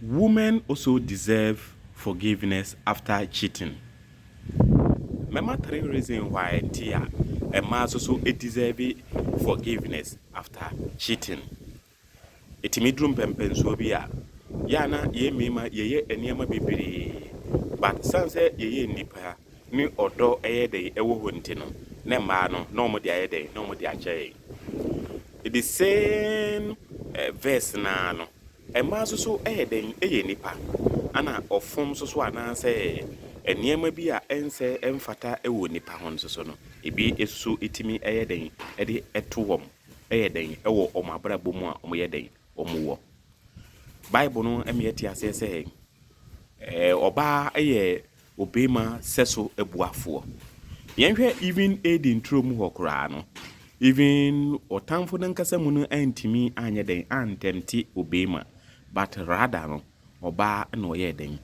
Women also deserve forgiveness after cheating. Remember 3 reasons why a man also deserve forgiveness after cheating. Etimi drum pempenso bi a yana ye mema ye enema bebree, but sanse ye nipa ni odo de ewo ho ntino na ma no na omo de ayede na omo de ache. The same verse na no ema so den nipa ana ofom so ananse enema bi a ense emfata ewo nipa ho so no ebi esu etimi den de eto wom den ewo omabra bomu a omo ye den omuwo. Bible no emieti ase se oba obema seso ebuafo. Yenhwe even aiding trom ho kra no, even otamfo nankasa mu no antimi anye den antempti obema, but rather no oba na oye den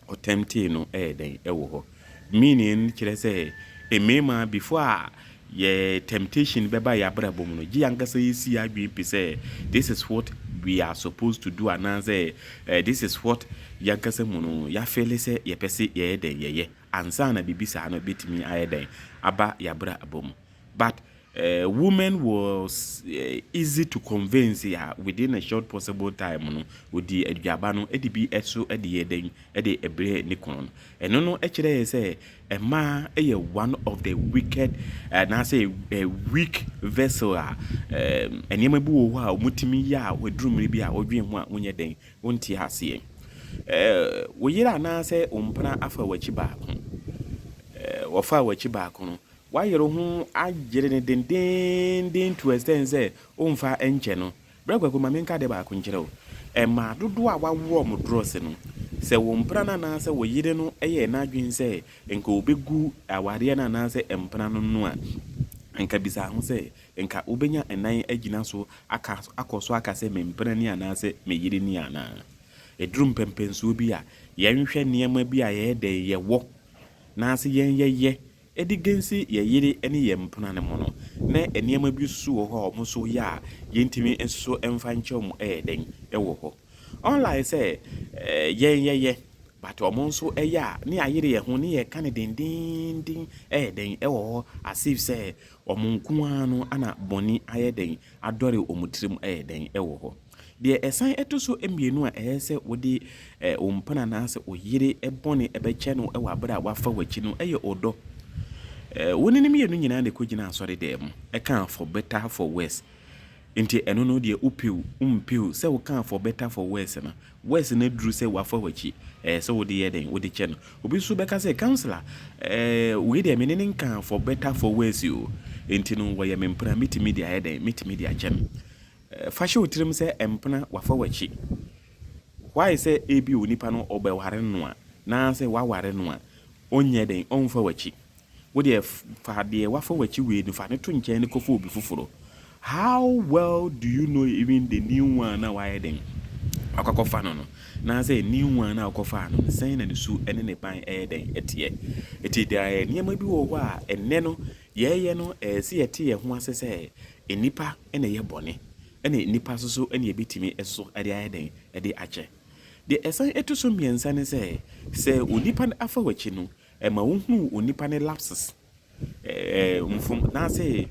otempti no den ewo ho. Meaning kire say emema before ye temptation beba ya brabom no gi ankasa yesi adwi say this is what we are supposed to do, and say this is what yankasa mu no ya feel say ye pese ye den ye ansa na bibisa no betimi ayeden aba ya brabom. But women was easy to convince ya within a short possible time no odi adwaba no edibi eso ede den ede ebre ni kon eno no ekire say ma one of the wicked na say a weak vessel enema bi wo ha omutimi ya wadrumri bi a odwen ho a onye den wonti hase wo yira na say ompana afa wachi ba ko wofa wachi ba ko no wayero ho agere ne den to extend say omfa enche no bragwa ko mamenka de ba ko nkire o ma dodo a wawo mo dross no se wo mpra na se wo yire no na adwen se enka obegu aware na se empra no a enka bisa ho se enka obenya enan agina so akoso aka se mempra ni ana se me yire ni ana edrum pempenso bi a yenhwe niam bi a ye de ye wo na se ye edigensi ye yire ene ye mpna ne mo no na eniam bi su wo ho mo so ya yentimi enso emfa nche den ewo ho online say ye but omonso eya ni ayire ye ho ni ye kan den den ewo as if say omonku anu ana boni ayeden adore omutrim den ewo ho de esan etoso emienu a ehse wodi ompana na ase oyire eboni ebeche no ewa abra wafa wachi no eye odo woni ni mienu nyina de kogina asore dem eka for better for worse. Inti eno no de umpil se wo kan for better for worse na worse na dru se wafa wachi se wo de yeden wo de che no obi so beka se counselor we de menene kan for better for worse yo inti no wo ye mempra mitimi de yeden mitimi de ache no fashe otrim se empna wafa wachi why say ebi onipa no obeware no a na se waware no a onye den onfa wachi wo de fa de wafa wachi we no fa ne to nchen ne kofo obi fufuro. How well do you know even the new one now why then akwakofa no na say new one na akwakofa no say na su ene ne ban den etie there niam bi wo ho a enne no ye no se yete ye ho asese enipa ene ye bone ene nipa so ene ebitimi eso ade ayeden ede ache de esan etuso miensa ne say onipa afa wachi no ma wo hu onipa ne lapses mfum na say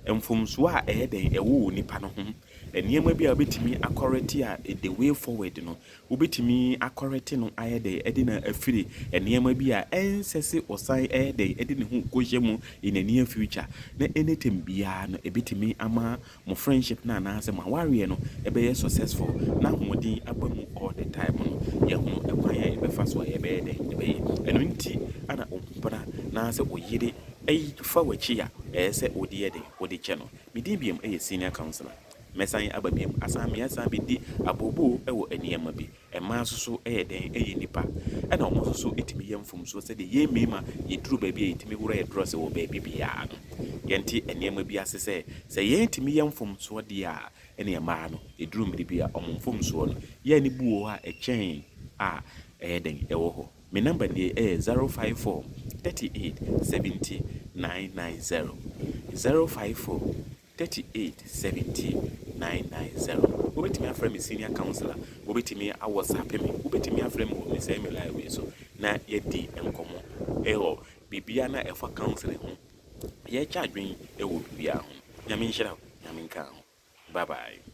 mfum so a den ewo nipa no ho eniema bi a obetimi akoreti a the way forward no obetimi akoreti no ayede edina afiri eniema bi a ensese osan den edina hu kohemu in the near future na anything bia no ebetimi ama mo friendship na na ase ma ware no ebe successful na homodin abamu all the time no ye hu ekwan ya ebe fa so ya ebe den ebe eno nti ana ompara na ase oyire fa wachi ya se odi yede odi che no midin biem senior counselor mesan ababiem asame asan bidi abobo ewo eniema bi ema so den nipa na omo so etimi yemfom so se de ye mema yeduru ba bi etimi wura yedrose wo ba bi bia no yenti eniema bi asese se ye etimi yemfom so de a ene ema no eduru mri bi a omfom so no ye ni buo ha echen den ewo ho me number ni 054 38 70 990 054 38 70 990 wobɛtumi afrɛ me senior counselor, wobɛtumi awɔsape me, wobɛtumi afrɛ me wɔ me sɛ me live wei so na yɛdi nkɔmmɔ ɛwɔ biribiara na ɛfa counseling ho yɛkyɛ adwen ɛwɔ biribiara ho. Nyame nhyira wo, nyame nka ho. Bye bye.